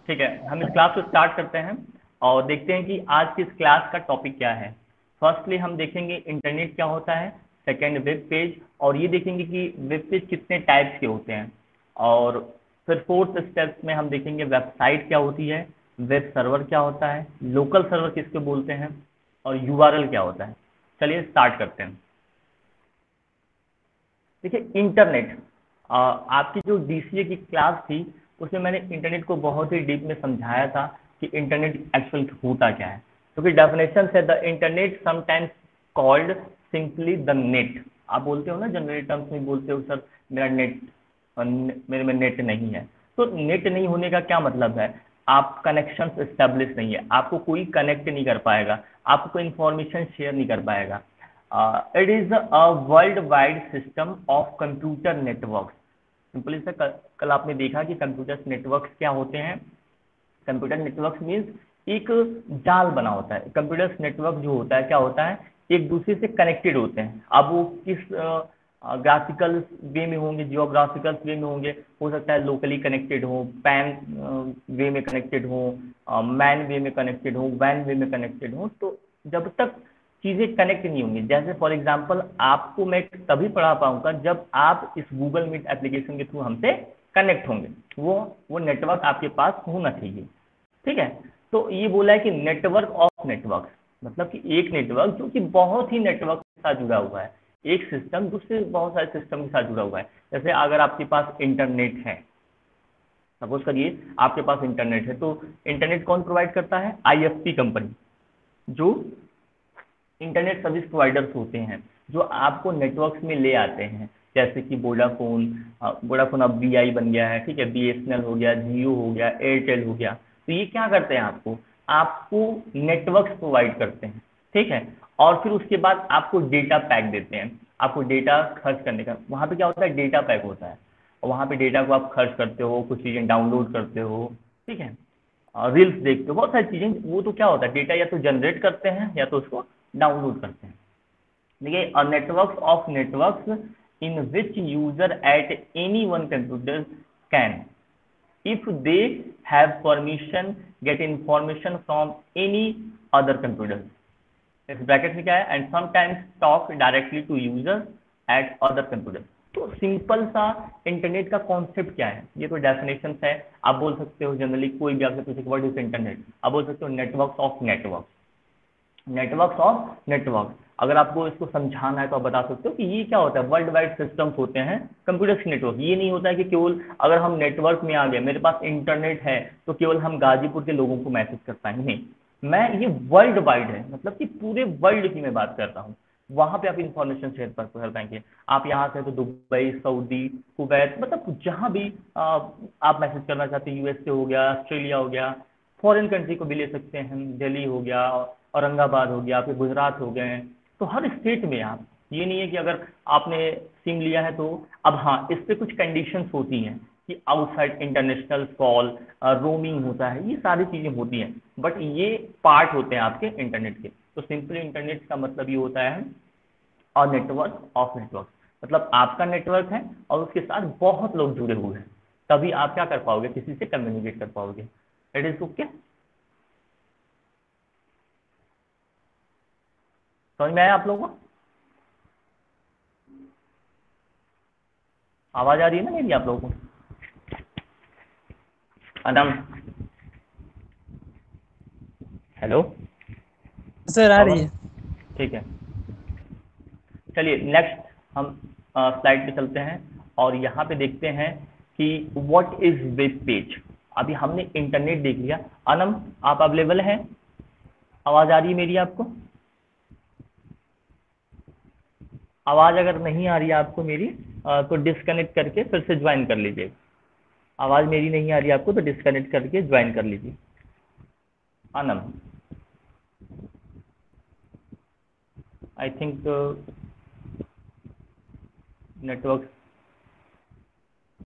ठीक है, हम इस क्लास को स्टार्ट करते हैं और देखते हैं कि आज की इस क्लास का टॉपिक क्या है। फर्स्टली हम देखेंगे इंटरनेट क्या होता है, सेकंड वेब पेज, और ये देखेंगे कि वेब पेज कितने टाइप्स के होते हैं, और फिर फोर्थ स्टेप में हम देखेंगे वेबसाइट क्या होती है, वेब सर्वर क्या होता है, लोकल सर्वर किसके बोलते हैं, और यूआरएल क्या होता है। चलिए स्टार्ट करते हैं। देखिए इंटरनेट, आपकी जो डीसीए की क्लास थी उसमें मैंने इंटरनेट को बहुत ही डीप में समझाया था कि इंटरनेट एक्चुअल होता क्या है। क्योंकि डेफिनेशन है the internet sometimes called simply the net. आप बोलते हो ना जनरल टर्म्स में बोलते हो सर मेरा नेट, मेरे में नेट नहीं है। तो नेट नहीं होने का क्या मतलब है, आप कनेक्शन एस्टेब्लिश नहीं है, आपको कोई कनेक्ट नहीं कर पाएगा, आपको कोई इंफॉर्मेशन शेयर नहीं कर पाएगा। It is a worldwide system of computer networks। Simply से कल आपने देखा कि कंप्यूटर नेटवर्क्स क्या होते हैं। कंप्यूटर नेटवर्क्स मीन्स एक जाल बना होता है। कंप्यूटर नेटवर्क जो होता है क्या होता है, एक दूसरे से कनेक्टेड होते हैं। अब वो किस ग्राफिकल वे में होंगे, जियोग्राफिकल वे में होंगे, हो सकता है लोकली कनेक्टेड हो, पैन वे में कनेक्टेड हो, मैन वे में कनेक्टेड हो, वैन वे में कनेक्टेड हो। तो जब तक चीज़ें कनेक्ट नहीं होंगी, जैसे फॉर एग्जांपल आपको मैं तभी पढ़ा पाऊंगा जब आप इस गूगल मीट एप्लीकेशन के थ्रू हमसे कनेक्ट होंगे। वो नेटवर्क आपके पास होना चाहिए। ठीक है, तो ये बोला है कि नेटवर्क ऑफ नेटवर्क, मतलब कि एक नेटवर्क जो कि बहुत ही नेटवर्क के साथ जुड़ा हुआ है। एक सिस्टम दूसरे बहुत सारे सिस्टम के साथ जुड़ा हुआ है। जैसे अगर आपके पास इंटरनेट है, सपोज करिए आपके पास इंटरनेट है, तो इंटरनेट कौन प्रोवाइड करता है, आईएसपी कंपनी, जो इंटरनेट सर्विस प्रोवाइडर्स होते हैं, जो आपको नेटवर्क्स में ले आते हैं। जैसे कि वोडाफोन, वोडाफोन अब वीआई बन गया है, ठीक है, बीएसएनएल हो गया, जियो हो गया, एयरटेल हो गया। तो ये क्या करते हैं, आपको आपको नेटवर्क्स प्रोवाइड करते हैं। ठीक है, और फिर उसके बाद आपको डेटा पैक देते हैं, आपको डेटा खर्च करने का। वहाँ पे क्या होता है, डेटा पैक होता है, और वहाँ पे डेटा को आप खर्च करते हो, कुछ चीज़ें डाउनलोड करते हो। ठीक है, रील्स देखते हो, बहुत सारी चीजें। वो तो क्या होता है, डेटा या तो जनरेट करते हैं या तो उसको डाउनलोड करते हैं। देखिए a network of networks in which user at any one computer can, if they have permission, get information from any other computer. इस ब्रैकेट में क्या है, and sometimes talk directly to user at other computer. तो simple सा internet का concept क्या है, ये तो डेफिनेशन है। आप बोल सकते हो जनरली, कोई भी आपसे पूछे व्हाट इज इंटरनेट, आप बोल सकते हो network of network, network of network. अगर आपको इसको समझाना है तो आप बता सकते हो कि ये क्या होता है, वर्ल्ड वाइड सिस्टम्स होते हैं कंप्यूटर नेटवर्क। ये नहीं होता है कि केवल अगर हम नेटवर्क में आ गए, मेरे पास इंटरनेट है, तो केवल हम गाजीपुर के लोगों को मैसेज कर पाएंगे, नहीं। मैं ये वर्ल्ड वाइड है, मतलब कि पूरे वर्ल्ड की मैं बात कर रहा हूँ। वहां पे आप इंफॉर्मेशन शेयर कर पाएंगे। आप यहाँ से तो दुबई, सऊदी, कुवैत, मतलब जहाँ भी आप मैसेज करना चाहते हैं, यूएसए हो गया, ऑस्ट्रेलिया हो गया, फॉरेन कंट्री को भी ले सकते हैं, दिल्ली हो गया, औरंगाबाद हो गया, फिर गुजरात हो गए। तो हर स्टेट में आप, ये नहीं है कि अगर आपने सिम लिया है तो। अब हाँ, इस पे कुछ कंडीशंस होती हैं कि आउटसाइड इंटरनेशनल कॉल, रोमिंग होता है, ये सारी चीज़ें होती हैं, बट ये पार्ट होते हैं आपके इंटरनेट के। तो सिंपली इंटरनेट का मतलब ये होता है और नेटवर्क ऑफ नेटवर्क, मतलब आपका नेटवर्क है और उसके साथ बहुत लोग जुड़े हुए हैं, तभी आप क्या कर पाओगे, किसी से कम्युनिकेट कर पाओगे। इट इज ओके, समझ में आया आप लोगों को? आवाज आ रही है ना मेरी आप लोगों को? अदम, हेलो, सर आ रही पवन, है। ठीक है। चलिए नेक्स्ट हम स्लाइड पे चलते हैं और यहाँ पे देखते हैं कि व्हाट इज वेब पेज। अभी हमने इंटरनेट देख लिया। अनम, आप अवेलेबल हैं? आवाज आ रही है मेरी आपको? आवाज अगर नहीं आ रही है आपको मेरी, तो डिस्कनेक्ट करके फिर से ज्वाइन कर लीजिए। आवाज मेरी नहीं आ रही है आपको तो डिस्कनेक्ट करके ज्वाइन कर लीजिए। Anam, I think network